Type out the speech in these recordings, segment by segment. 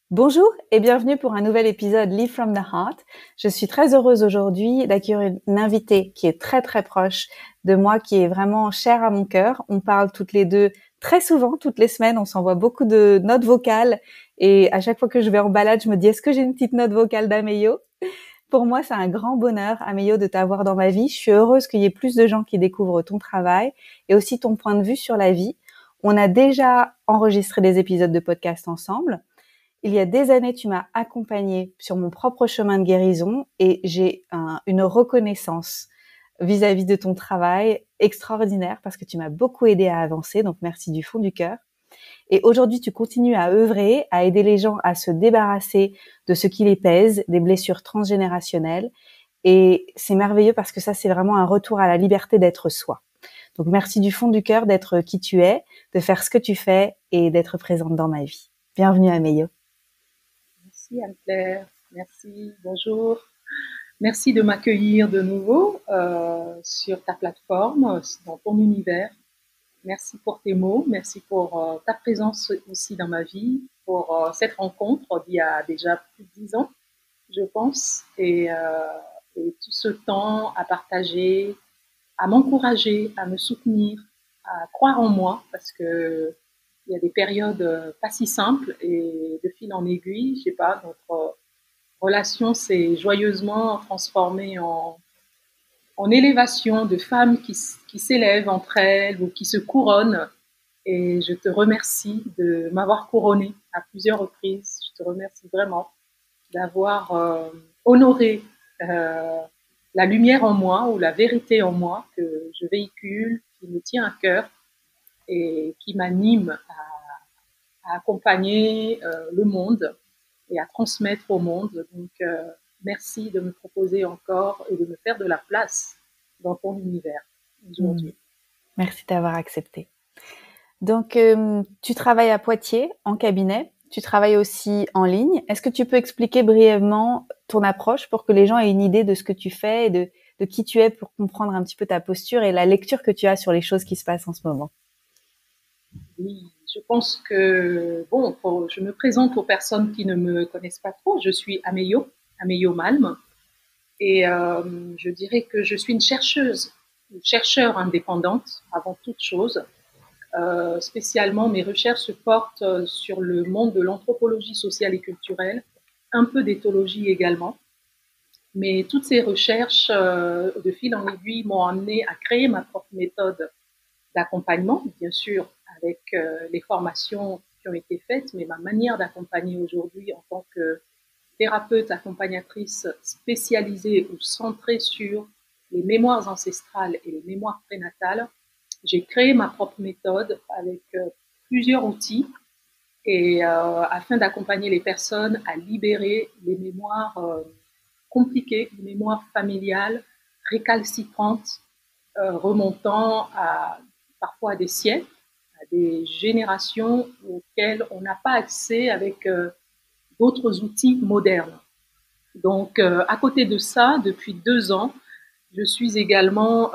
Bonjour et bienvenue pour un nouvel épisode Live from the Heart. Je suis très heureuse aujourd'hui d'accueillir une invitée qui est très très proche de moi, qui est vraiment chère à mon cœur. On parle toutes les deux très souvent, toutes les semaines, on s'envoie beaucoup de notes vocales et à chaque fois que je vais en balade, je me dis est-ce que j'ai une petite note vocale d'Ameyo? Pour moi, c'est un grand bonheur, Ameyo, de t'avoir dans ma vie. Je suis heureuse qu'il y ait plus de gens qui découvrent ton travail et aussi ton point de vue sur la vie. On a déjà enregistré des épisodes de podcast ensemble. Il y a des années, tu m'as accompagnée sur mon propre chemin de guérison et j'ai une reconnaissance vis-à-vis de ton travail extraordinaire parce que tu m'as beaucoup aidé à avancer. Donc, merci du fond du cœur. Et aujourd'hui, tu continues à œuvrer, à aider les gens à se débarrasser de ce qui les pèse, des blessures transgénérationnelles. Et c'est merveilleux parce que ça, c'est vraiment un retour à la liberté d'être soi. Donc, merci du fond du cœur d'être qui tu es, de faire ce que tu fais et d'être présente dans ma vie. Bienvenue à Meyo. Merci Anne-Claire, merci, bonjour. Merci de m'accueillir de nouveau sur ta plateforme, dans ton univers. Merci pour tes mots, merci pour ta présence aussi dans ma vie, pour cette rencontre d'il y a déjà plus de 10 ans, je pense, et tout ce temps à partager, à m'encourager, à me soutenir, à croire en moi, parce que il y a des périodes pas si simples et de fil en aiguille, je sais pas, notre relation s'est joyeusement transformée en élévation de femmes qui s'élèvent entre elles ou qui se couronnent. Et je te remercie de m'avoir couronnée à plusieurs reprises. Je te remercie vraiment d'avoir honoré la lumière en moi ou la vérité en moi que je véhicule, qui me tient à cœur et qui m'anime à accompagner le monde et à transmettre au monde. Donc, merci de me proposer encore et de me faire de la place dans ton univers aujourd'hui. Merci d'avoir accepté. Donc, tu travailles à Poitiers en cabinet. Tu travailles aussi en ligne. Est-ce que tu peux expliquer brièvement ton approche pour que les gens aient une idée de ce que tu fais et de qui tu es pour comprendre un petit peu ta posture et la lecture que tu as sur les choses qui se passent en ce moment? Oui, je pense que, bon, je me présente aux personnes qui ne me connaissent pas trop. Je suis Ameyo Malm, et je dirais que je suis une chercheur indépendante avant toute chose. Spécialement, mes recherches se portent sur le monde de l'anthropologie sociale et culturelle, un peu d'éthologie également. Mais toutes ces recherches, de fil en aiguille, m'ont amené à créer ma propre méthode d'accompagnement, bien sûr, avec les formations qui ont été faites, mais ma manière d'accompagner aujourd'hui en tant que thérapeute accompagnatrice spécialisée ou centrée sur les mémoires ancestrales et les mémoires prénatales, j'ai créé ma propre méthode avec plusieurs outils et afin d'accompagner les personnes à libérer les mémoires compliquées, les mémoires familiales récalcitrantes, remontant à parfois à des siècles, à des générations auxquelles on n'a pas accès avec d'autres outils modernes. Donc, à côté de ça, depuis 2 ans, je suis également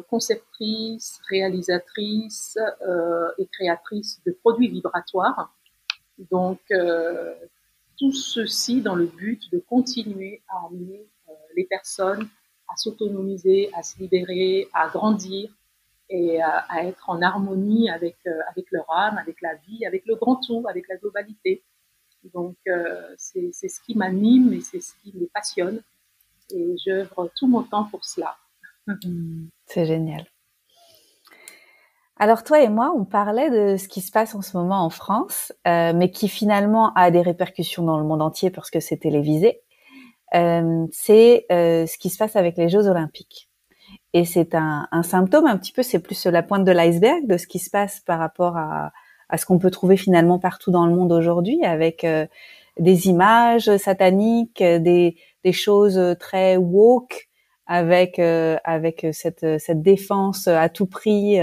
conceptrice, réalisatrice et créatrice de produits vibratoires. Donc, tout ceci dans le but de continuer à emmener les personnes à s'autonomiser, à se libérer, à grandir et à être en harmonie avec leur âme, avec la vie, avec le grand tout, avec la globalité. Donc, c'est ce qui m'anime et c'est ce qui me passionne. Et j'œuvre tout mon temps pour cela. C'est génial. Alors toi et moi, on parlait de ce qui se passe en ce moment en France, mais qui finalement a des répercussions dans le monde entier parce que c'est télévisé. C'est ce qui se passe avec les Jeux Olympiques. Et c'est un symptôme un petit peu, c'est plus la pointe de l'iceberg de ce qui se passe par rapport à ce qu'on peut trouver finalement partout dans le monde aujourd'hui, avec des images sataniques, des choses très woke, avec cette défense à tout prix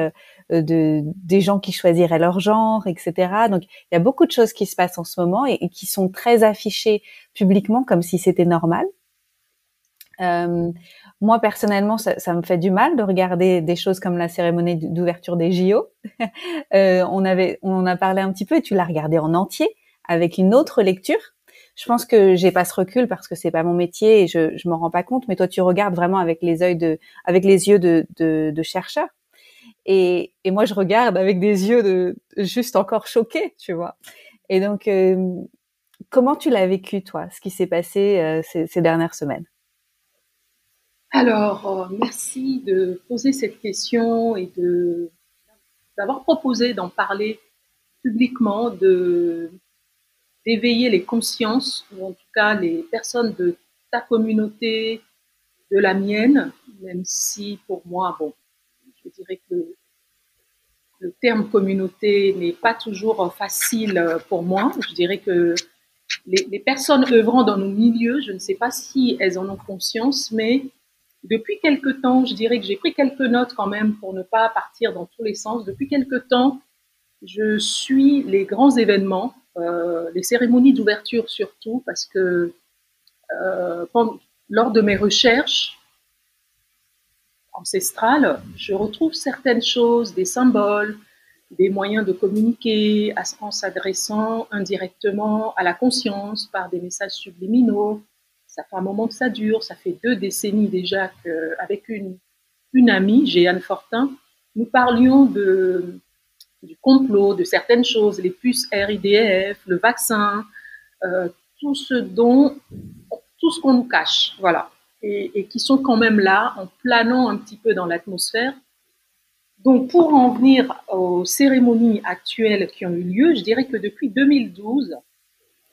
des gens qui choisiraient leur genre, etc. Donc il y a beaucoup de choses qui se passent en ce moment et qui sont très affichées publiquement comme si c'était normal. Moi personnellement, ça me fait du mal de regarder des choses comme la cérémonie d'ouverture des JO. On en a parlé un petit peu et tu l'as regardé en entier avec une autre lecture. Je pense que j'ai pas ce recul parce que c'est pas mon métier et je m'en rends pas compte. Mais toi, tu regardes vraiment avec les yeux de chercheur. Et moi, je regarde avec des yeux de juste encore choqués, tu vois. Et donc, comment tu l'as vécu, toi, ce qui s'est passé ces dernières semaines? Alors, merci de poser cette question et d'avoir proposé d'en parler publiquement, d'éveiller les consciences, ou en tout cas les personnes de ta communauté, de la mienne, même si pour moi, bon, je dirais que le terme communauté n'est pas toujours facile pour moi. Je dirais que les personnes œuvrant dans nos milieux, je ne sais pas si elles en ont conscience, mais depuis quelque temps, je dirais que j'ai pris quelques notes quand même pour ne pas partir dans tous les sens. Depuis quelque temps, je suis les grands événements, les cérémonies d'ouverture surtout, parce que lors de mes recherches ancestrales, je retrouve certaines choses, des symboles, des moyens de communiquer en s'adressant indirectement à la conscience par des messages subliminaux. Ça fait un moment que ça dure, ça fait 2 décennies déjà qu'avec une amie, Jeanne Fortin, nous parlions du complot, de certaines choses, les puces RIDF, le vaccin, euh, tout ce dont, tout ce qu'on nous cache, voilà, et qui sont quand même là, en planant un petit peu dans l'atmosphère. Donc, pour en venir aux cérémonies actuelles qui ont eu lieu, je dirais que depuis 2012,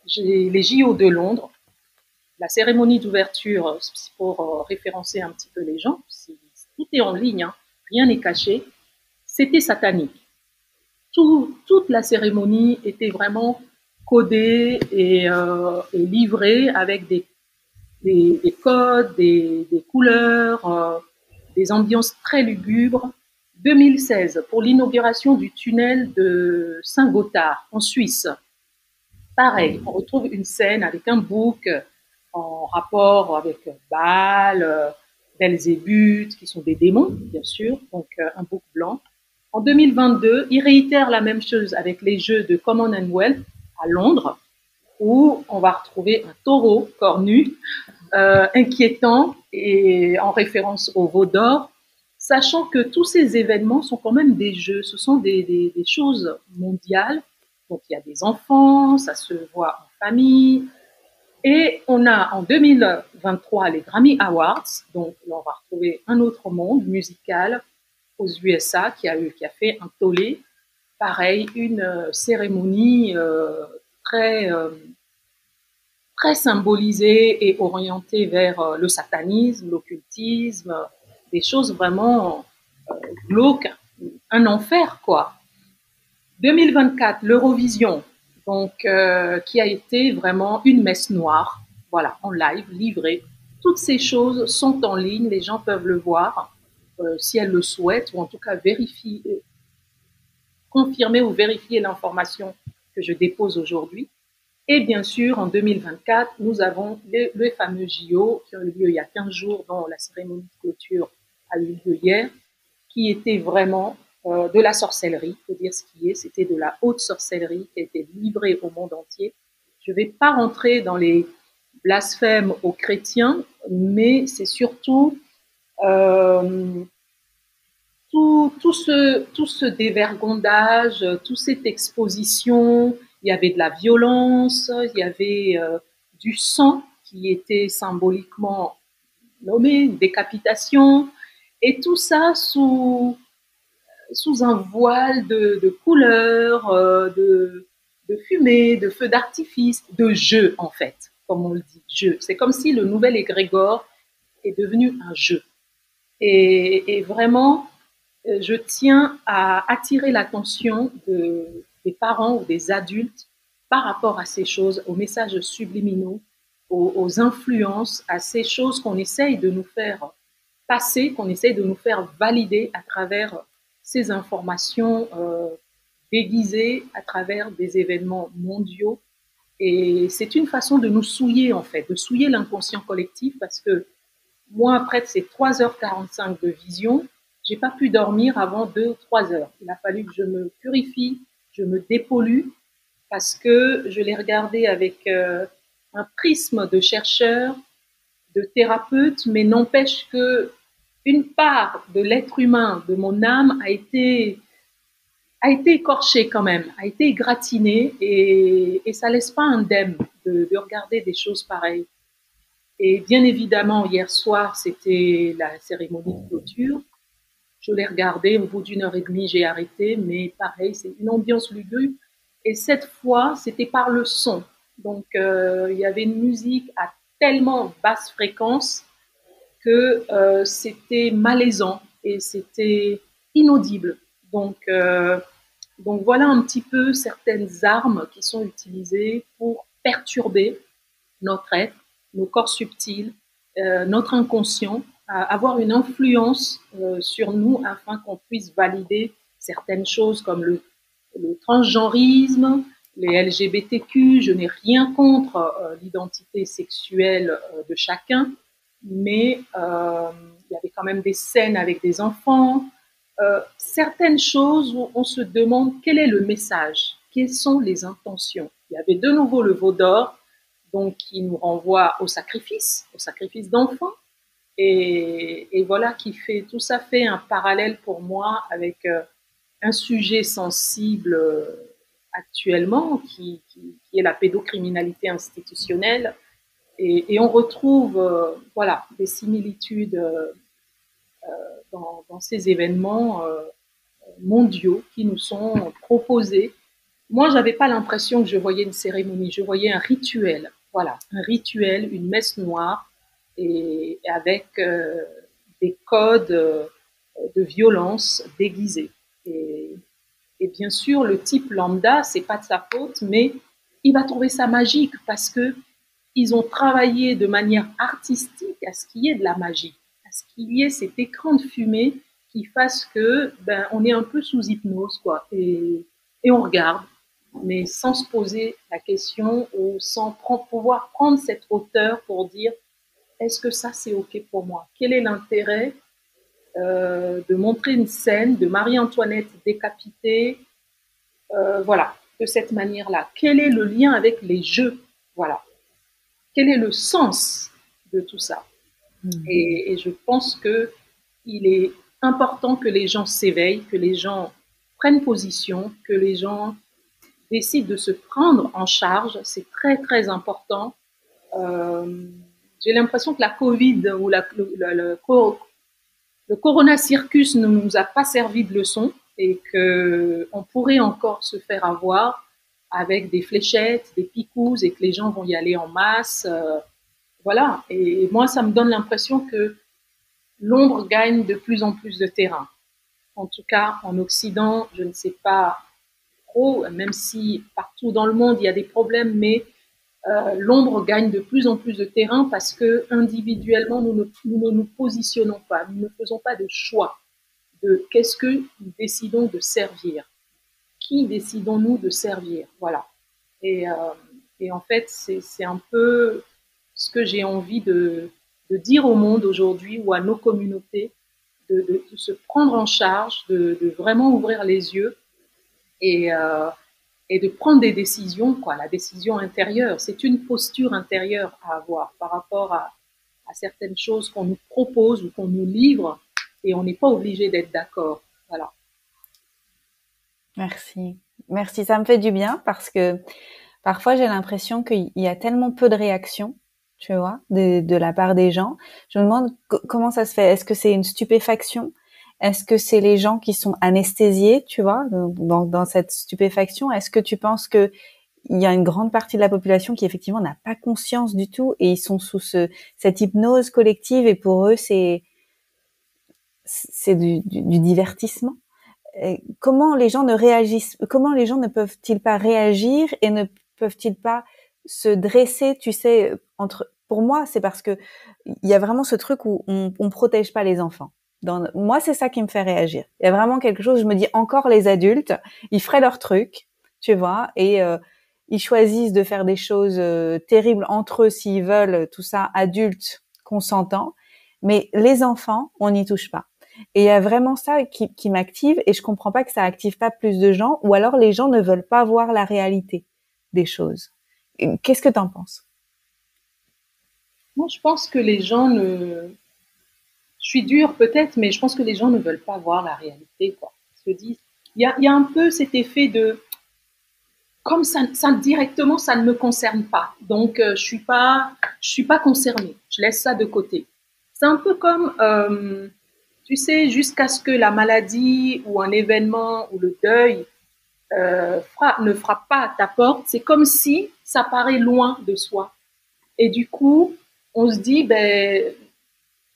j'ai les JO de Londres, la cérémonie d'ouverture, pour référencer un petit peu les gens, tout est en ligne, hein, rien n'est caché, c'était satanique. Toute la cérémonie était vraiment codée et livrée avec des codes, des couleurs, des ambiances très lugubres. 2016, pour l'inauguration du tunnel de Saint-Gothard, en Suisse. Pareil, on retrouve une scène avec un bouc en rapport avec Baal, Belzébuth, qui sont des démons, bien sûr, donc un bouc blanc. En 2022, il réitère la même chose avec les Jeux de Commonwealth à Londres, où on va retrouver un taureau cornu, inquiétant, et en référence au veau d'or, sachant que tous ces événements sont quand même des jeux, ce sont des choses mondiales. Donc il y a des enfants, ça se voit en famille. Et on a en 2023 les Grammy Awards, donc là on va retrouver un autre monde musical aux USA qui a fait un tollé. Pareil, une cérémonie très très symbolisée et orientée vers le satanisme, l'occultisme, des choses vraiment glauques, un enfer quoi. 2024, l'Eurovision, donc qui a été vraiment une messe noire, voilà, en live, livrée. Toutes ces choses sont en ligne, les gens peuvent le voir si elles le souhaitent, ou en tout cas vérifier, confirmer ou vérifier l'information que je dépose aujourd'hui. Et bien sûr, en 2024, nous avons les fameux JO qui ont eu lieu il y a 15 jours, dont la cérémonie de clôture a eu lieu hier, qui était vraiment de la sorcellerie, il faut dire ce qui est, c'était de la haute sorcellerie qui a été livrée au monde entier. Je ne vais pas rentrer dans les blasphèmes aux chrétiens, mais c'est surtout euh, tout ce dévergondage, toute cette exposition. Il y avait de la violence, il y avait du sang qui était symboliquement nommé, une décapitation, et tout ça sous un voile de couleurs, de fumée, de feux d'artifice, de jeu en fait, comme on le dit, jeu. C'est comme si le nouvel égrégore est devenu un jeu. Et vraiment, je tiens à attirer l'attention des parents ou des adultes par rapport à ces choses, aux messages subliminaux, aux influences, à ces choses qu'on essaye de nous faire passer, qu'on essaye de nous faire valider à travers ces informations déguisées, à travers des événements mondiaux. Et c'est une façon de nous souiller, en fait, de souiller l'inconscient collectif, parce que moi, après ces 3h45 de vision, j'ai pas pu dormir avant 2 ou 3 heures. Il a fallu que je me purifie, je me dépollue parce que je l'ai regardé avec un prisme de chercheur, de thérapeute, mais n'empêche que une part de l'être humain, de mon âme, a été écorchée quand même, a été égratignée et ça laisse pas indemne de regarder des choses pareilles. Et bien évidemment, hier soir, c'était la cérémonie de clôture. Je l'ai regardé, au bout d'une heure et demie, j'ai arrêté, mais pareil, c'est une ambiance lugubre. Et cette fois, c'était par le son. Donc, il y avait une musique à tellement basse fréquence que c'était malaisant et c'était inaudible. Donc voilà un petit peu certaines armes qui sont utilisées pour perturber notre être, nos corps subtils, notre inconscient, avoir une influence sur nous afin qu'on puisse valider certaines choses comme le transgenrisme, les LGBTQ. Je n'ai rien contre l'identité sexuelle de chacun, mais il y avait quand même des scènes avec des enfants, certaines choses où on se demande quel est le message, quelles sont les intentions. Il y avait de nouveau le veau d'or, donc qui nous renvoie au sacrifice d'enfants. Et voilà qui fait, tout ça fait un parallèle pour moi avec un sujet sensible actuellement qui est la pédocriminalité institutionnelle. Et on retrouve voilà, des similitudes dans ces événements mondiaux qui nous sont proposés. Moi, j'avais pas l'impression que je voyais une cérémonie, je voyais un rituel. Voilà, un rituel, une messe noire, et avec des codes de violence déguisés. Et bien sûr, le type lambda, c'est pas de sa faute, mais il va trouver ça magique parce que ils ont travaillé de manière artistique à ce qu'il y ait de la magie, à ce qu'il y ait cet écran de fumée qui fasse que ben on est un peu sous hypnose quoi et on regarde mais sans se poser la question ou sans pouvoir prendre cette hauteur pour dire est-ce que ça c'est ok pour moi? Quel est l'intérêt de montrer une scène de Marie-Antoinette décapitée, voilà, de cette manière-là? Quel est le lien avec les jeux? Voilà. Quel est le sens de tout ça? Et je pense que il est important que les gens s'éveillent, que les gens prennent position, que les gens décident de se prendre en charge. C'est très, très important. J'ai l'impression que la Covid ou le Corona Circus ne nous a pas servi de leçon et qu'on pourrait encore se faire avoir avec des fléchettes, des picouses et que les gens vont y aller en masse. Voilà. Et moi, ça me donne l'impression que l'ombre gagne de plus en plus de terrain. En tout cas, en Occident, je ne sais pas trop, même si partout dans le monde, il y a des problèmes, mais l'ombre gagne de plus en plus de terrain parce que individuellement, nous ne nous positionnons pas, nous ne faisons pas de choix de qu'est-ce que nous décidons de servir, qui décidons-nous de servir, voilà. Et, euh, et en fait, c'est un peu ce que j'ai envie de dire au monde aujourd'hui ou à nos communautés, de se prendre en charge, de vraiment ouvrir les yeux et, euh, et de prendre des décisions, quoi, la décision intérieure. C'est une posture intérieure à avoir par rapport à certaines choses qu'on nous propose ou qu'on nous livre et on n'est pas obligé d'être d'accord. Voilà. Merci. Merci, ça me fait du bien parce que parfois j'ai l'impression qu'il y a tellement peu de réactions, tu vois, de la part des gens. Je me demande comment ça se fait. Est-ce que c'est une stupéfaction? Est-ce que c'est les gens qui sont anesthésiés, tu vois, dans cette stupéfaction? Est-ce que tu penses que il y a une grande partie de la population qui effectivement n'a pas conscience du tout et ils sont sous cette hypnose collective et pour eux c'est du divertissement? Comment les gens ne réagissent, comment les gens ne peuvent-ils pas réagir et ne peuvent-ils pas se dresser, tu sais, pour moi, c'est parce que il y a vraiment ce truc où on protège pas les enfants. Moi, c'est ça qui me fait réagir. Il y a vraiment quelque chose, je me dis encore les adultes, ils feraient leur truc, tu vois, et ils choisissent de faire des choses terribles entre eux s'ils veulent, tout ça, adultes, consentants, mais les enfants, on n'y touche pas. Et il y a vraiment ça qui m'active et je comprends pas que ça active pas plus de gens ou alors les gens ne veulent pas voir la réalité. des choses. Qu'est-ce que tu en penses? Moi, je pense que les gens ne... Je suis dure peut-être, mais je pense que les gens ne veulent pas voir la réalité, quoi. Ils se disent... il y a un peu cet effet de... Comme ça directement, ça ne me concerne pas. Donc, je suis pas concernée. Je laisse ça de côté. C'est un peu comme, tu sais, jusqu'à ce que la maladie ou un événement ou le deuil ne frappe pas à ta porte, c'est comme si ça paraît loin de soi. Et du coup, on se dit, ben,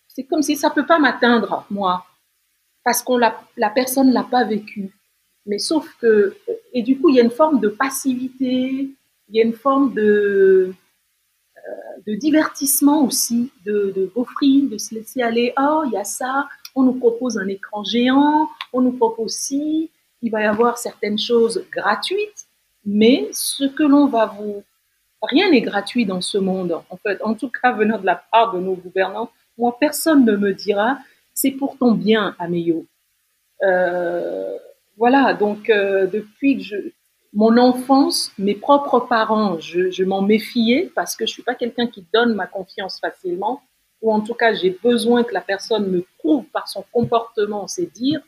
c'est comme si ça peut pas m'atteindre, moi, parce qu'on la personne l'a pas vécu. Mais sauf que, et du coup, il y a une forme de passivité, il y a une forme de divertissement aussi, de beaufry, de se laisser aller. Oh, il y a ça, on nous propose un écran géant, on nous propose ci, il va y avoir certaines choses gratuites, mais ce que l'on va vous... Rien n'est gratuit dans ce monde, en fait. En tout cas, venant de la part de nos gouvernants, moi, personne ne me dira, c'est pour ton bien, Améo. Euh, voilà, donc depuis que mon enfance, mes propres parents, je m'en méfiais parce que je suis pas quelqu'un qui donne ma confiance facilement, ou en tout cas j'ai besoin que la personne me prouve par son comportement ses dires.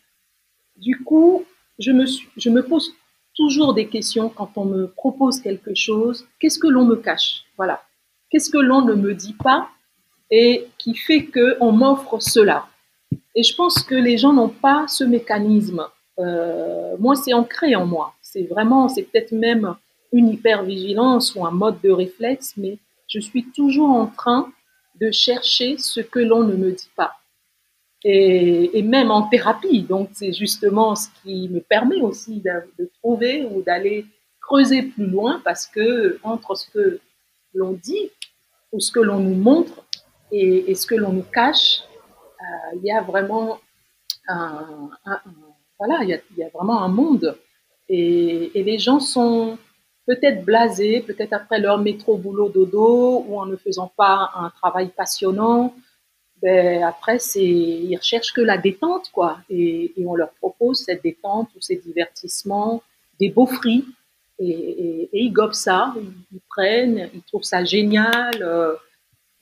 Du coup, je me pose toujours des questions quand on me propose quelque chose. Qu'est-ce que l'on me cache? Voilà. Qu'est-ce que l'on ne me dit pas et qui fait qu'on m'offre cela? Et je pense que les gens n'ont pas ce mécanisme. Moi, c'est ancré en moi. C'est vraiment, c'est peut-être même une hypervigilance ou un mode de réflexe, mais je suis toujours en train de chercher ce que l'on ne me dit pas. Et même en thérapie. Donc, c'est justement ce qui me permet aussi de trouver ou d'aller creuser plus loin parce que entre ce que l'on dit ou ce que l'on nous montre et ce que l'on nous cache, il y a vraiment voilà, il y a vraiment un monde. Et les gens sont peut-être blasés, peut-être après leur métro boulot dodo ou en ne faisant pas un travail passionnant. Ben, après, ils recherchent que la détente, quoi. Et on leur propose cette détente ou ces divertissements, des beaux fruits. Et ils gobent ça, ils prennent, ils trouvent ça génial.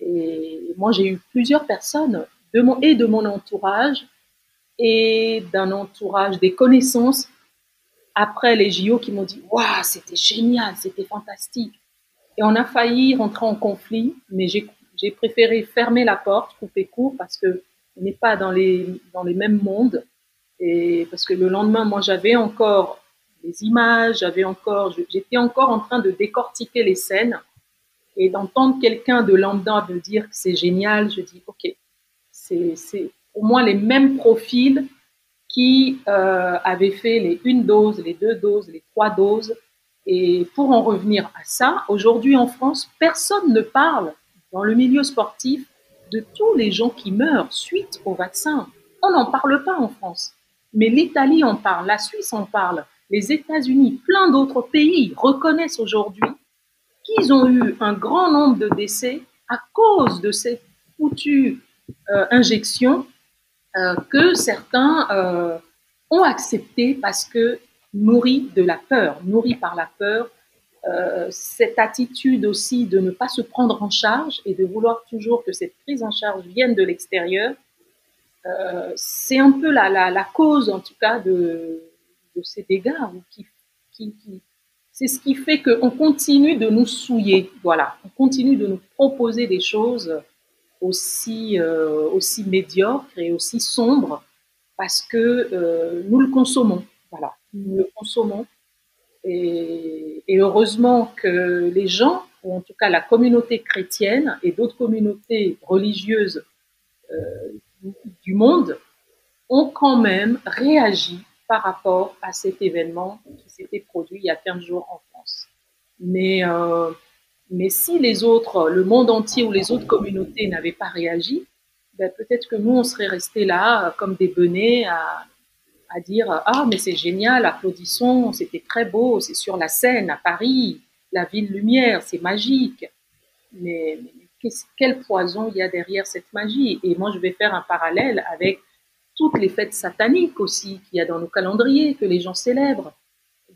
Et moi, j'ai eu plusieurs personnes de mon entourage et d'un entourage des connaissances après les JO qui m'ont dit waouh, c'était génial, c'était fantastique. Et on a failli rentrer en conflit, mais j'ai préféré fermer la porte, couper court, parce que on n'est pas dans les mêmes mondes. Et parce que le lendemain, moi, j'avais encore les images, j'étais encore en train de décortiquer les scènes et d'entendre quelqu'un de lambda me dire que c'est génial. Je dis, OK, c'est au moins les mêmes profils qui avaient fait les une dose, les deux doses, les trois doses. Et pour en revenir à ça, aujourd'hui en France, personne ne parle dans le milieu sportif de tous les gens qui meurent suite au vaccin. On n'en parle pas en France. Mais l'Italie en parle, la Suisse en parle, les États-Unis, plein d'autres pays reconnaissent aujourd'hui qu'ils ont eu un grand nombre de décès à cause de cette foutue injection que certains ont accepté parce que nourris de la peur, nourris par la peur, cette attitude aussi de ne pas se prendre en charge et de vouloir toujours que cette prise en charge vienne de l'extérieur, c'est un peu la cause en tout cas de ces dégâts c'est ce qui fait qu'on continue de nous souiller, voilà, on continue de nous proposer des choses aussi médiocres et aussi sombres parce que nous le consommons. Voilà, nous le consommons. Et heureusement que les gens, ou en tout cas la communauté chrétienne et d'autres communautés religieuses du monde, ont quand même réagi par rapport à cet événement qui s'était produit il y a 15 jours en France. Mais, euh, mais si les autres, le monde entier ou les autres communautés n'avaient pas réagi, ben peut-être que nous, on serait restés là comme des benets à dire ah mais c'est génial, applaudissons, c'était très beau, c'est sur la Seine à Paris, la ville lumière, c'est magique. Mais quel poison il y a derrière cette magie? Et moi je vais faire un parallèle avec toutes les fêtes sataniques aussi qu'il y a dans nos calendriers que les gens célèbrent.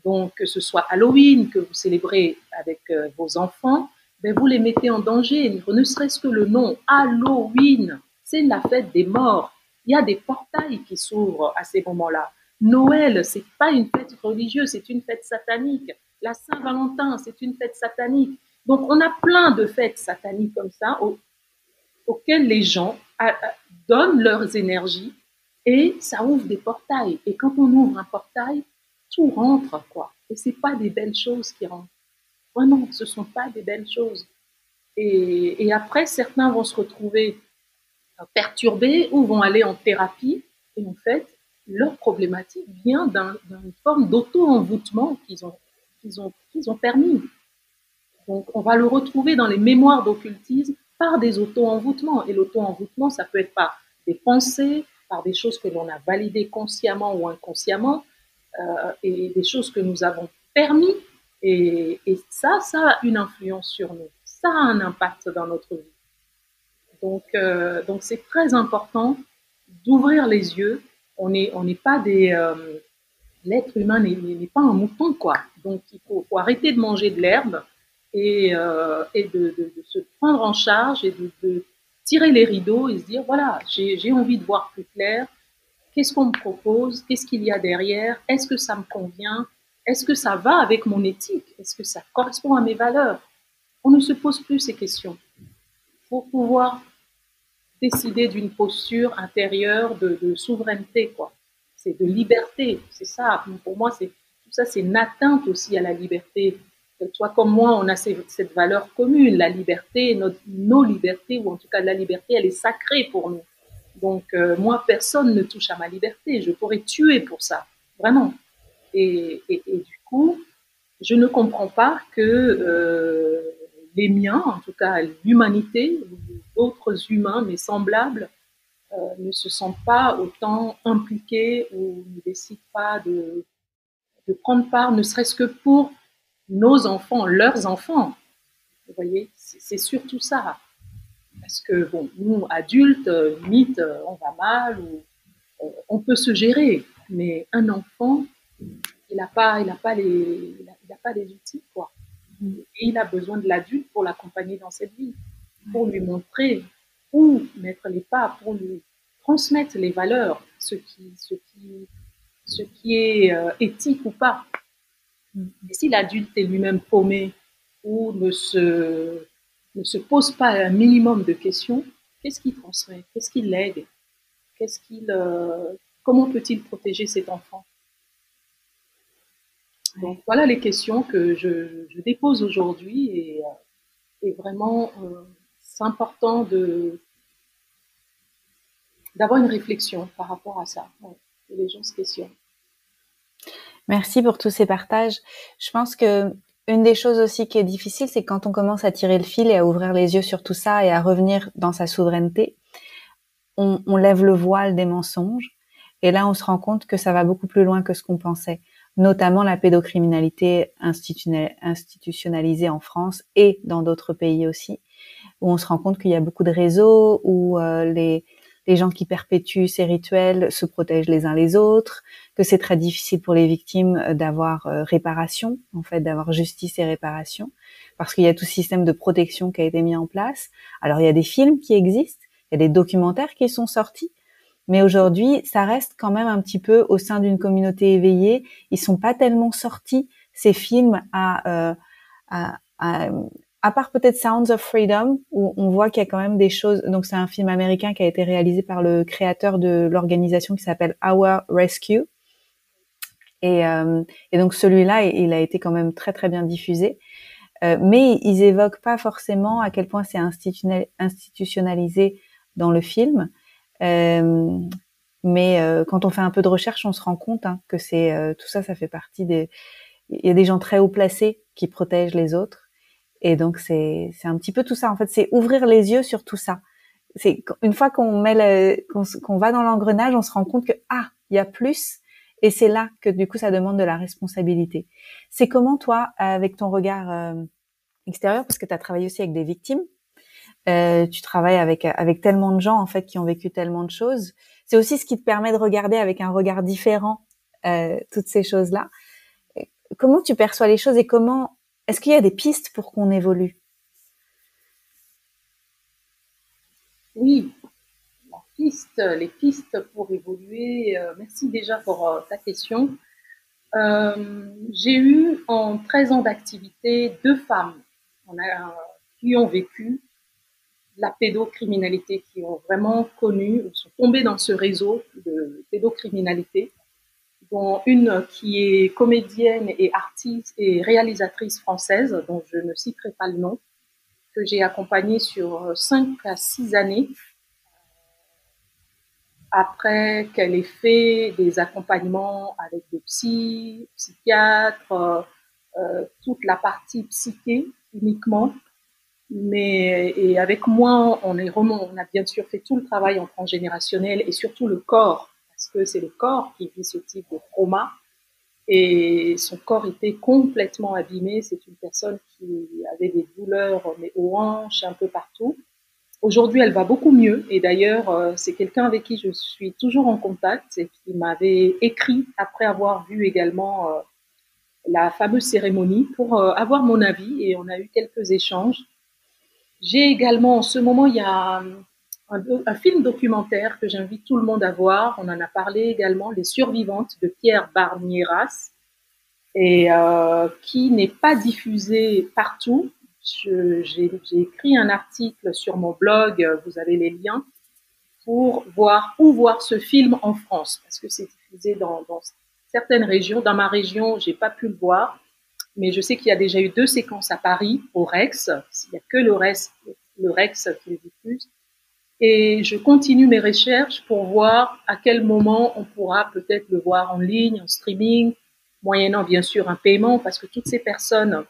Donc, que ce soit Halloween, que vous célébrez avec vos enfants, ben, vous les mettez en danger. Ne serait-ce que le nom Halloween, c'est la fête des morts. Il y a des portails qui s'ouvrent à ces moments-là. Noël, c'est pas une fête religieuse, c'est une fête satanique. La Saint-Valentin, c'est une fête satanique. Donc, on a plein de fêtes sataniques comme ça auxquelles les gens donnent leurs énergies et ça ouvre des portails. Et quand on ouvre un portail, tout rentre, quoi. Et c'est pas des belles choses qui rentrent. Vraiment, ce sont pas des belles choses. Et après, certains vont se retrouver perturbés ou vont aller en thérapie. Et en fait, leur problématique vient d'une forme d'auto-envoûtement qu'ils ont permis. Donc, on va le retrouver dans les mémoires d'occultisme par des auto-envoûtements. Et l'auto-envoûtement, ça peut être par des pensées, par des choses que l'on a validées consciemment ou inconsciemment, et des choses que nous avons permis. Et ça a une influence sur nous. Ça a un impact dans notre vie. Donc c'est très important d'ouvrir les yeux. On n'est pas l'être humain n'est pas un mouton, quoi. Donc il faut arrêter de manger de l'herbe et de se prendre en charge et de tirer les rideaux et se dire voilà, j'ai envie de voir plus clair. Qu'est-ce qu'on me propose? Qu'est-ce qu'il y a derrière? Est-ce que ça me convient? Est-ce que ça va avec mon éthique? Est-ce que ça correspond à mes valeurs? On ne se pose plus ces questions. Pour pouvoir décider d'une posture intérieure de souveraineté, quoi. C'est de liberté, c'est ça. Pour moi, tout ça, c'est une atteinte aussi à la liberté. Toi comme moi, on a cette valeur commune, la liberté, nos libertés, ou en tout cas la liberté, elle est sacrée pour nous. Donc moi, personne ne touche à ma liberté. Je pourrais tuer pour ça, vraiment. Et du coup, je ne comprends pas que les miens, en tout cas l'humanité, d'autres humains, mais semblables, ne se sentent pas autant impliqués ou ne décident pas de prendre part, ne serait-ce que pour nos enfants, leurs enfants. Vous voyez, c'est surtout ça. Parce que, bon, nous, adultes, limite, on va mal ou on peut se gérer. Mais un enfant, il n'a pas les outils, quoi. Et il a besoin de l'adulte pour l'accompagner dans cette vie, pour lui montrer où mettre les pas, pour lui transmettre les valeurs, ce qui est éthique ou pas. Et si l'adulte est lui-même paumé ou ne se pose pas un minimum de questions, qu'est-ce qu'il transmet? Qu'est-ce qu'il lègue? Comment peut-il protéger cet enfant? Donc voilà les questions que je dépose aujourd'hui et vraiment c'est important d'avoir une réflexion par rapport à ça. Ouais, que les gens se questionnent. Merci pour tous ces partages. Je pense que une des choses aussi qui est difficile, c'est quand on commence à tirer le fil et à ouvrir les yeux sur tout ça et à revenir dans sa souveraineté, on lève le voile des mensonges. Et là, on se rend compte que ça va beaucoup plus loin que ce qu'on pensait, notamment la pédocriminalité institutionnalisée en France et dans d'autres pays aussi, où on se rend compte qu'il y a beaucoup de réseaux, où les gens qui perpétuent ces rituels se protègent les uns les autres, que c'est très difficile pour les victimes d'avoir réparation, en fait, d'avoir justice et réparation, parce qu'il y a tout ce système de protection qui a été mis en place. Alors, il y a des films qui existent, il y a des documentaires qui sont sortis, mais aujourd'hui, ça reste quand même un petit peu au sein d'une communauté éveillée. Ils sont pas tellement sortis, ces films, à part peut-être Sounds of Freedom, où on voit qu'il y a quand même des choses. Donc, c'est un film américain qui a été réalisé par le créateur de l'organisation qui s'appelle Our Rescue. Et donc, celui-là, il a été quand même très, très bien diffusé. Mais ils évoquent pas forcément à quel point c'est institutionnalisé dans le film. Mais quand on fait un peu de recherche, on se rend compte que c'est tout ça, ça fait partie des. Il y a des gens très haut placés qui protègent les autres, et donc c'est un petit peu tout ça. En fait, c'est ouvrir les yeux sur tout ça. C'est une fois qu'on met qu'on va dans l'engrenage, on se rend compte que il y a plus, et c'est là que du coup ça demande de la responsabilité. C'est comment toi, avec ton regard extérieur, parce que tu as travaillé aussi avec des victimes. Tu travailles avec tellement de gens en fait qui ont vécu tellement de choses. C'est aussi ce qui te permet de regarder avec un regard différent toutes ces choses-là. comment tu perçois les choses et comment est-ce qu'il y a des pistes pour qu'on évolue? Oui, les pistes pour évoluer. Merci déjà pour ta question. J'ai eu en 13 ans d'activité 2 femmes qui ont vécu la pédocriminalité, qui ont vraiment connu, ou sont tombées dans ce réseau de pédocriminalité, dont une qui est comédienne et artiste et réalisatrice française, dont je ne citerai pas le nom, que j'ai accompagnée sur 5 à 6 années après qu'elle ait fait des accompagnements avec des psychiatres, toute la partie psyché uniquement. Et avec moi, on a bien sûr fait tout le travail en transgénérationnel et surtout le corps, parce que c'est le corps qui vit ce type de trauma. Et son corps était complètement abîmé. C'est une personne qui avait des douleurs, mais aux hanches, un peu partout. Aujourd'hui, elle va beaucoup mieux. Et d'ailleurs, c'est quelqu'un avec qui je suis toujours en contact et qui m'avait écrit après avoir vu également la fameuse cérémonie pour avoir mon avis. Et on a eu quelques échanges. J'ai également, en ce moment, il y a un film documentaire que j'invite tout le monde à voir. On en a parlé également, Les Survivantes de Pierre Barnieras, et qui n'est pas diffusé partout. J'ai écrit un article sur mon blog, vous avez les liens, pour voir ce film en France, parce que c'est diffusé dans certaines régions. Dans ma région, j'ai pas pu le voir, mais je sais qu'il y a déjà eu 2 séquences à Paris, au Rex. Il n'y a que le Rex qui le diffuse. Et je continue mes recherches pour voir à quel moment on pourra peut-être le voir en ligne, en streaming, moyennant bien sûr un paiement, parce que toutes ces personnes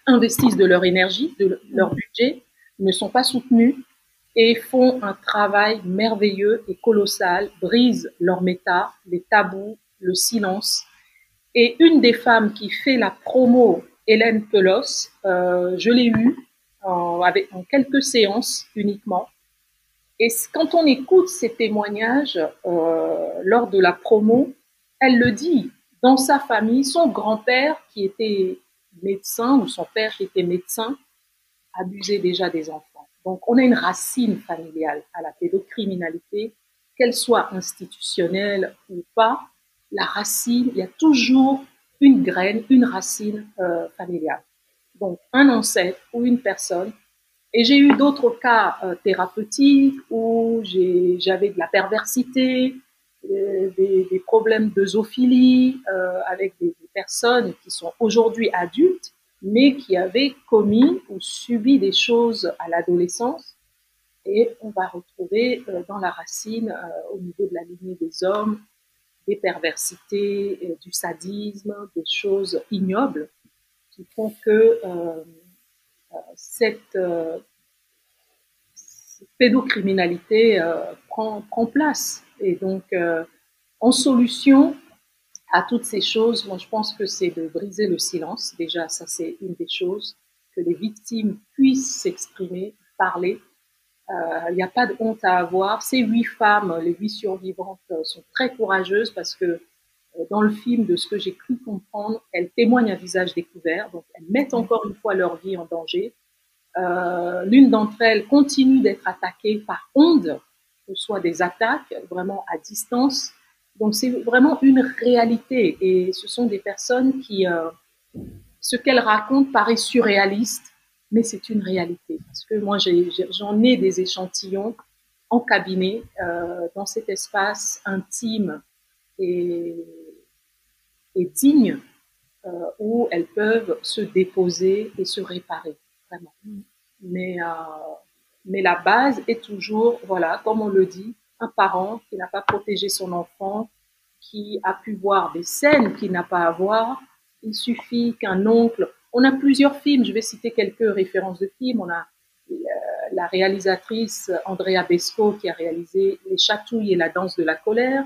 investissent de leur énergie, de leur budget, ne sont pas soutenues et font un travail merveilleux et colossal, brisent leurs méta, les tabous, le silence. Et une des femmes qui fait la promo, Hélène Pelos, je l'ai eue en quelques séances uniquement. Et quand on écoute ces témoignages lors de la promo, elle le dit, dans sa famille, son grand-père qui était médecin ou son père qui était médecin abusait déjà des enfants. Donc on a une racine familiale à la pédocriminalité, qu'elle soit institutionnelle ou pas, la racine, il y a toujours une graine, une racine familiale. Donc un ancêtre ou une personne. Et j'ai eu d'autres cas thérapeutiques où j'avais de la perversité, des problèmes de zoophilie avec des personnes qui sont aujourd'hui adultes, mais qui avaient commis ou subi des choses à l'adolescence. Et on va retrouver dans la racine, au niveau de la lignée des hommes, des perversités, du sadisme, des choses ignobles qui font que cette pédocriminalité prend place. Et donc, en solution à toutes ces choses, moi, je pense que c'est de briser le silence. Déjà, ça, c'est une des choses, que les victimes puissent s'exprimer, parler. Il n'y a pas de honte à avoir. Ces 8 femmes, les 8 survivantes, sont très courageuses parce que dans le film, de ce que j'ai cru comprendre, elles témoignent à visage découvert. Donc, elles mettent encore une fois leur vie en danger. L'une d'entre elles continue d'être attaquée par ondes, que ce soit des attaques vraiment à distance. Donc c'est vraiment une réalité et ce sont des personnes qui, ce qu'elles racontent paraît surréaliste, mais c'est une réalité. Parce que moi j'en ai des échantillons en cabinet, dans cet espace intime et, et digne, où elles peuvent se déposer et se réparer, vraiment. Mais, mais la base est toujours, voilà, comme on le dit, un parent qui n'a pas protégé son enfant, qui a pu voir des scènes qu'il n'a pas à voir. Il suffit qu'un oncle, on a plusieurs films, je vais citer quelques références de films. On a la réalisatrice Andrea Besco qui a réalisé Les Chatouilles et la danse de la colère,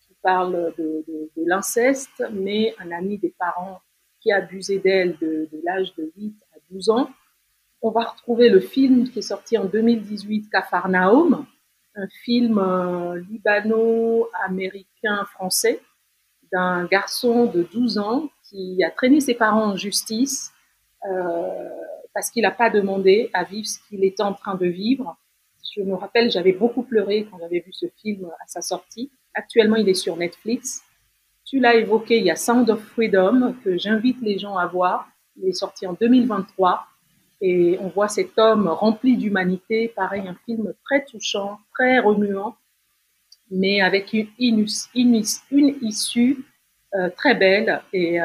qui parle de l'inceste, mais un ami des parents qui a abusé d'elle de l'âge de 8 à 12 ans. On va retrouver le film qui est sorti en 2018, Capharnaüm, un film libano-américain-français d'un garçon de 12 ans qui a traîné ses parents en justice euh, parce qu'il n'a pas demandé à vivre ce qu'il était en train de vivre. Je me rappelle, j'avais beaucoup pleuré quand j'avais vu ce film à sa sortie. Actuellement, il est sur Netflix. Tu l'as évoqué, il y a Sound of Freedom que j'invite les gens à voir. Il est sorti en 2023 et on voit cet homme rempli d'humanité. Pareil, un film très touchant, très remuant, mais avec une issue très belle. Et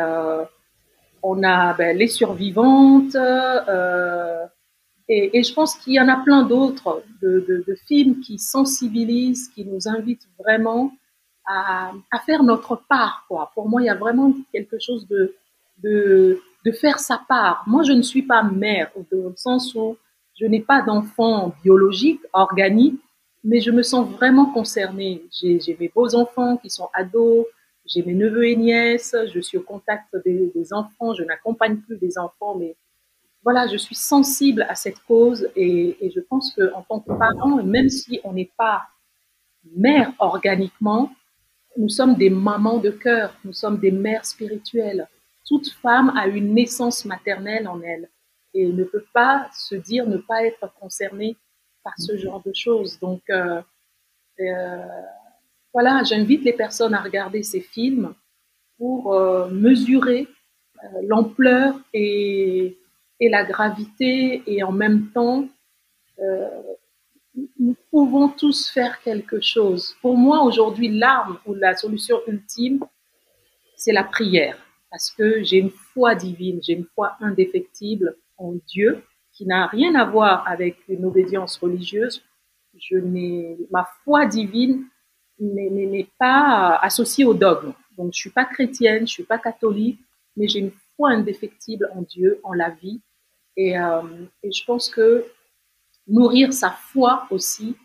on a les survivantes. Et je pense qu'il y en a plein d'autres de films qui sensibilisent, qui nous invitent vraiment à faire notre part, quoi. Pour moi, il y a vraiment quelque chose de faire sa part. Moi, je ne suis pas mère, dans le sens où je n'ai pas d'enfant biologique, organique, mais je me sens vraiment concernée. J'ai mes beaux-enfants qui sont ados, j'ai mes neveux et nièces, je suis au contact des enfants, je n'accompagne plus des enfants, mais voilà, je suis sensible à cette cause et je pense qu'en tant que parent, même si on n'est pas mère organiquement, nous sommes des mamans de cœur, nous sommes des mères spirituelles. Toute femme a une naissance maternelle en elle et ne peut pas se dire ne pas être concernée par ce genre de choses. Donc, euh, voilà, j'invite les personnes à regarder ces films pour mesurer l'ampleur et la gravité et en même temps, euh, nous pouvons tous faire quelque chose. Pour moi, aujourd'hui, l'arme ou la solution ultime, c'est la prière. Parce que j'ai une foi divine, j'ai une foi indéfectible en Dieu qui n'a rien à voir avec une obédience religieuse. Ma foi divine n'est pas associée au dogme. Donc, je suis pas chrétienne, je suis pas catholique, mais j'ai une foi indéfectible en Dieu, en la vie. Et je pense que nourrir sa foi aussi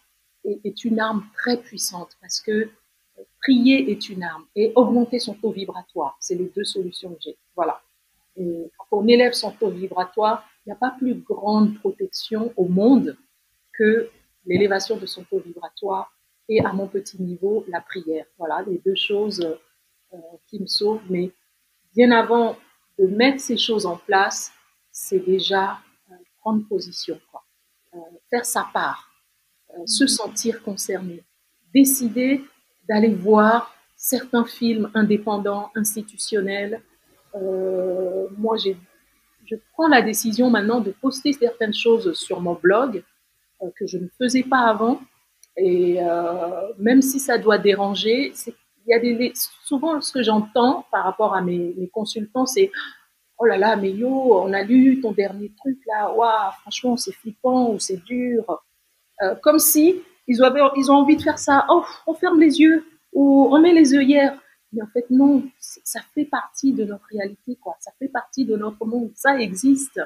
est une arme très puissante parce que prier est une arme et augmenter son taux vibratoire, c'est les deux solutions que j'ai. Voilà. Et quand on élève son taux vibratoire, il n'y a pas plus grande protection au monde que l'élévation de son taux vibratoire et à mon petit niveau, la prière. Voilà, les deux choses qui me sauvent. Mais bien avant de mettre ces choses en place, c'est déjà prendre position, quoi. Faire sa part, se sentir concerné, décider d'aller voir certains films indépendants, institutionnels. Moi, je prends la décision maintenant de poster certaines choses sur mon blog que je ne faisais pas avant. Et même si ça doit déranger, il y a souvent ce que j'entends par rapport à mes consultants, c'est oh là là, mais yo, on a lu ton dernier truc là, waouh, franchement, c'est flippant ou c'est dur. Comme si ils ont envie de faire ça. Oh, on ferme les yeux ou on met les œillères. Mais en fait, non, ça fait partie de notre réalité, quoi. Ça fait partie de notre monde. Ça existe.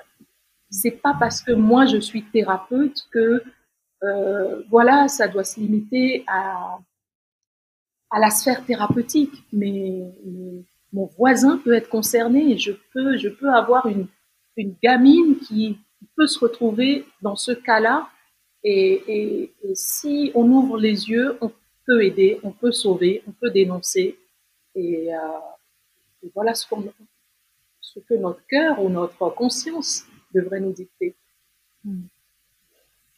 C'est pas parce que moi je suis thérapeute que voilà, ça doit se limiter à la sphère thérapeutique. Mais mon voisin peut être concerné. Je peux avoir une gamine qui peut se retrouver dans ce cas-là. Et si on ouvre les yeux, on peut aider, on peut sauver, on peut dénoncer. Et, euh, et voilà ce que notre cœur ou notre conscience devrait nous dicter.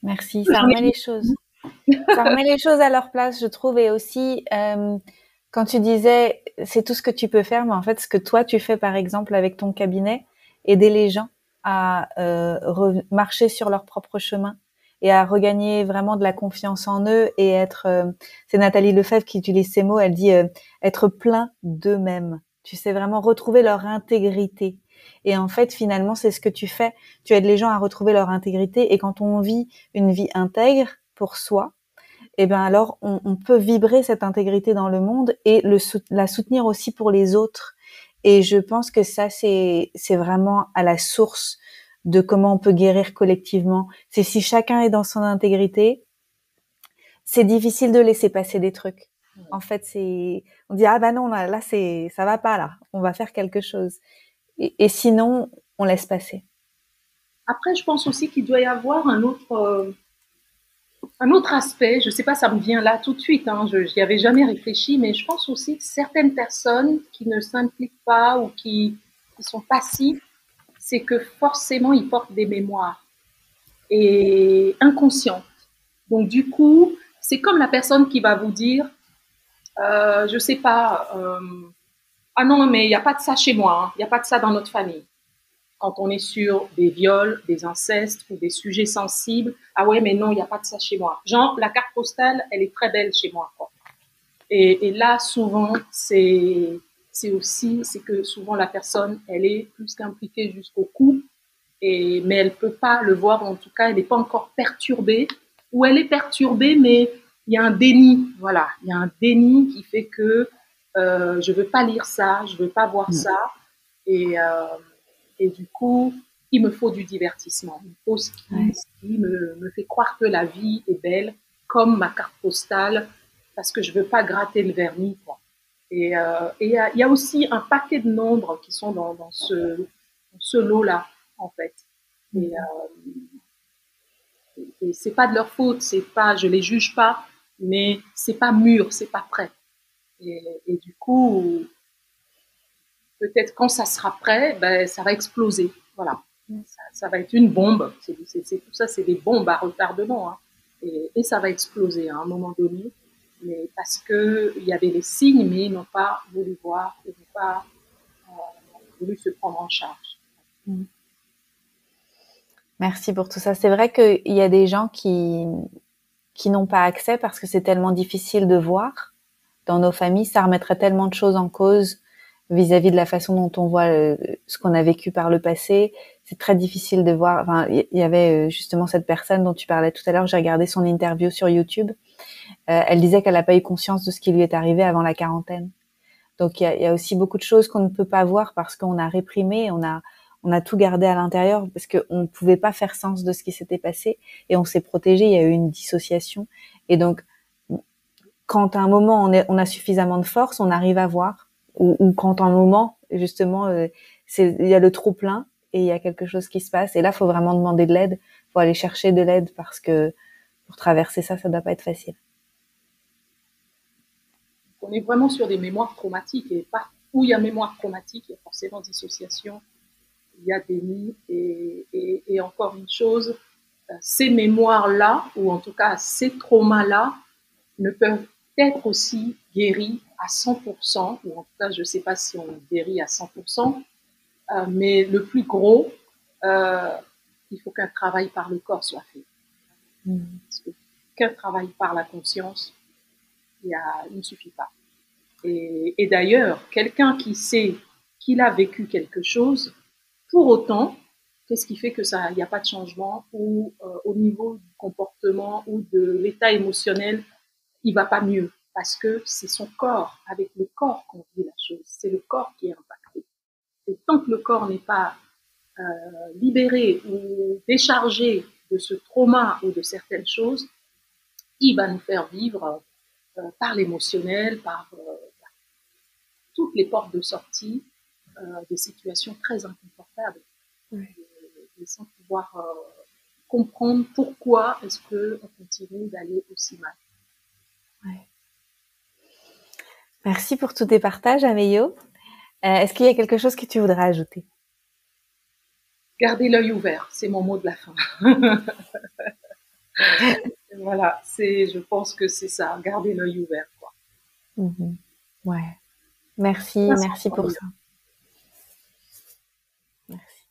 Merci, ça remet les choses. Ça remet les choses à leur place, je trouve. Et aussi, quand tu disais, c'est tout ce que tu peux faire, mais en fait, ce que toi, tu fais, par exemple, avec ton cabinet, aider les gens à marcher sur leur propre chemin et à regagner vraiment de la confiance en eux et être... c'est Nathalie Lefebvre qui utilise ces mots, elle dit être plein d'eux-mêmes. Tu sais, vraiment retrouver leur intégrité. Et en fait, finalement, c'est ce que tu fais. Tu aides les gens à retrouver leur intégrité. Et quand on vit une vie intègre pour soi, eh ben alors on peut vibrer cette intégrité dans le monde et la soutenir aussi pour les autres. Et je pense que ça c'est vraiment à la source de comment on peut guérir collectivement. C'est si chacun est dans son intégrité, c'est difficile de laisser passer des trucs. En fait, on dit ah bah non là ça va pas là, on va faire quelque chose. Et sinon on laisse passer. Après, je pense aussi qu'il doit y avoir un autre Un autre aspect, je ne sais pas, ça me vient là tout de suite, hein, je n'y avais jamais réfléchi, mais je pense aussi que certaines personnes qui ne s'impliquent pas ou qui sont passifs, c'est que forcément ils portent des mémoires et inconscientes. Donc du coup, c'est comme la personne qui va vous dire, je ne sais pas, ah non, mais il n'y a pas de ça chez moi, hein, il n'y a pas de ça dans notre famille. Quand on est sur des viols, des incestes ou des sujets sensibles, ah ouais, mais non, il n'y a pas de ça chez moi. Genre, la carte postale, elle est très belle chez moi, quoi. Et là, souvent, c'est que souvent la personne, elle est plus qu'impliquée jusqu'au cou, mais elle peut pas le voir, en tout cas, elle n'est pas encore perturbée, ou elle est perturbée, mais il y a un déni, voilà, il y a un déni qui fait que je veux pas lire ça, je veux pas voir ça, et, euh, et du coup, il me faut du divertissement. Il me faut ce qui me fait croire que la vie est belle, comme ma carte postale, parce que je veux pas gratter le vernis, quoi. Et y a aussi un paquet de nombres qui sont dans ce lot-là, en fait. Et, et c'est pas de leur faute, c'est pas, je les juge pas, mais c'est pas mûr, c'est pas prêt. Et du coup, peut-être quand ça sera prêt, ben, ça va exploser. Voilà. Ça va être une bombe. Tout ça, c'est des bombes à retardement. Hein. Et ça va exploser à un moment donné. Mais parce qu'il y avait les signes, mais ils n'ont pas voulu voir, ils n'ont pas voulu se prendre en charge. Merci pour tout ça. C'est vrai qu'il y a des gens qui n'ont pas accès parce que c'est tellement difficile de voir. Dans nos familles, ça remettrait tellement de choses en cause vis-à-vis de la façon dont on voit ce qu'on a vécu par le passé. C'est très difficile de voir. Enfin, il y avait justement cette personne dont tu parlais tout à l'heure. J'ai regardé son interview sur YouTube. Elle disait qu'elle n'a pas eu conscience de ce qui lui est arrivé avant la quarantaine. Donc il y a aussi beaucoup de choses qu'on ne peut pas voir parce qu'on a réprimé, on a tout gardé à l'intérieur parce qu'on ne pouvait pas faire sens de ce qui s'était passé et on s'est protégé. Il y a eu une dissociation et donc quand à un moment on a suffisamment de force, on arrive à voir ou quand à un moment justement il y a le trop plein et il y a quelque chose qui se passe et là faut vraiment demander de l'aide, faut aller chercher de l'aide parce que pour traverser ça, ça doit pas être facile. On est vraiment sur des mémoires traumatiques et où il y a mémoire traumatique, il y a forcément dissociation, il y a déni et encore une chose, ces mémoires-là, ou en tout cas ces traumas-là, ne peuvent être aussi guéris à 100%, ou en tout cas, je ne sais pas si on guérit à 100%, mais le plus gros, euh, il faut qu'un travail par le corps soit fait. Parce qu'un travail par la conscience, il ne suffit pas. Et d'ailleurs, quelqu'un qui sait qu'il a vécu quelque chose, pour autant, qu'est-ce qui fait que ça, il n'y a pas de changement ou au niveau du comportement ou de l'état émotionnel, il va pas mieux parce que c'est son corps, avec le corps qu'on vit la chose, c'est le corps qui est impacté. Et tant que le corps n'est pas libéré ou déchargé de ce trauma ou de certaines choses, il va nous faire vivre par l'émotionnel, par toutes les portes de sortie, des situations très inconfortables, et sans pouvoir comprendre pourquoi est-ce qu'on continue d'aller aussi mal. Ouais. Merci pour tous tes partages, Ameyo. Est-ce qu'il y a quelque chose que tu voudrais ajouter? Gardez l'œil ouvert, c'est mon mot de la fin. Voilà, je pense que c'est ça, garder l'œil ouvert, quoi. Mm-hmm. Ouais. Merci, Ça, merci pour ça. Merci.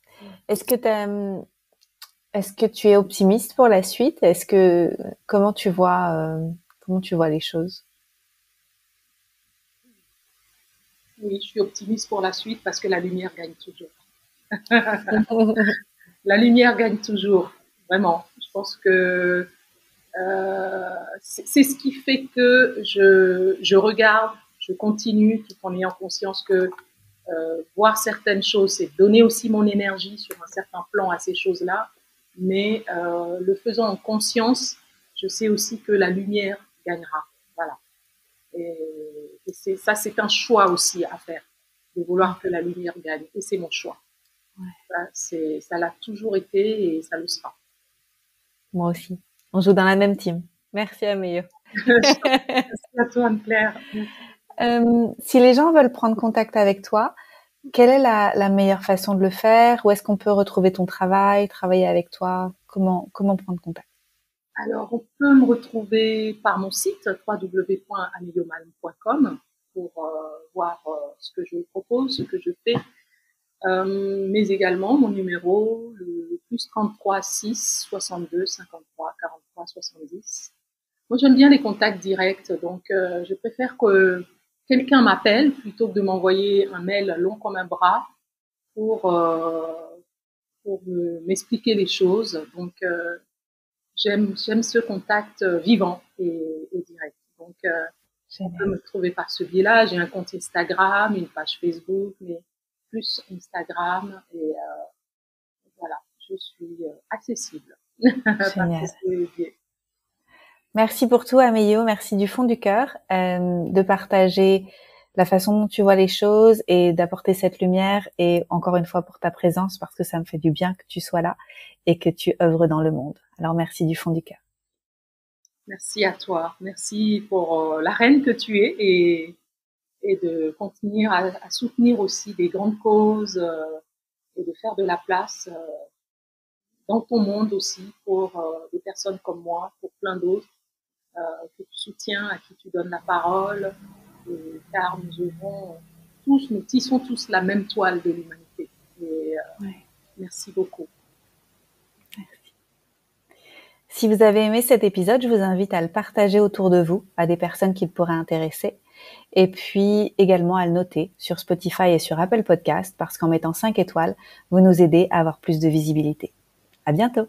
Est-ce que tu es optimiste pour la suite? Comment tu vois les choses? Oui, je suis optimiste pour la suite parce que la lumière gagne toujours. La lumière gagne toujours, vraiment. Je pense que c'est ce qui fait que je regarde, je continue tout en ayant conscience que voir certaines choses, c'est donner aussi mon énergie sur un certain plan à ces choses-là, mais le faisant en conscience, je sais aussi que la lumière gagnera. Voilà. Et ça, c'est un choix aussi à faire, de vouloir que la lumière gagne. Et c'est mon choix. Ouais. Ça l'a toujours été et ça le sera. Moi aussi. On joue dans la même team. Merci Amélie. Merci à toi, Anne-Claire. Si les gens veulent prendre contact avec toi, quelle est la meilleure façon de le faire? Où est-ce qu'on peut retrouver ton travail, travailler avec toi? Comment prendre contact? Alors, on peut me retrouver par mon site www.améliomalm.com pour voir ce que je propose, ce que je fais, mais également mon numéro, le plus 33 6 62 53 43 70. Moi, j'aime bien les contacts directs, donc je préfère que quelqu'un m'appelle plutôt que de m'envoyer un mail long comme un bras pour, euh, pour m'expliquer les choses. Donc, j'aime ce contact vivant et direct. Donc, on peut Génial. me trouver par ce biais-là. J'ai un compte Instagram, une page Facebook, mais plus Instagram. Et voilà, je suis accessible par Génial. ce biais. Merci pour tout, Amélie. Merci du fond du cœur de partager la façon dont tu vois les choses et d'apporter cette lumière. Et encore une fois pour ta présence, parce que ça me fait du bien que tu sois là et que tu œuvres dans le monde. Alors merci du fond du cœur. Merci à toi. Merci pour la reine que tu es et de continuer à soutenir aussi des grandes causes et de faire de la place dans ton monde aussi pour des personnes comme moi, pour plein d'autres que tu soutiens, à qui tu donnes la parole, car nous œuvrons tous, nous tissons tous la même toile de l'humanité. Et Ouais. merci beaucoup. Si vous avez aimé cet épisode, je vous invite à le partager autour de vous, à des personnes qui le pourraient intéresser. Et puis également à le noter sur Spotify et sur Apple Podcast, parce qu'en mettant 5 étoiles, vous nous aidez à avoir plus de visibilité. À bientôt!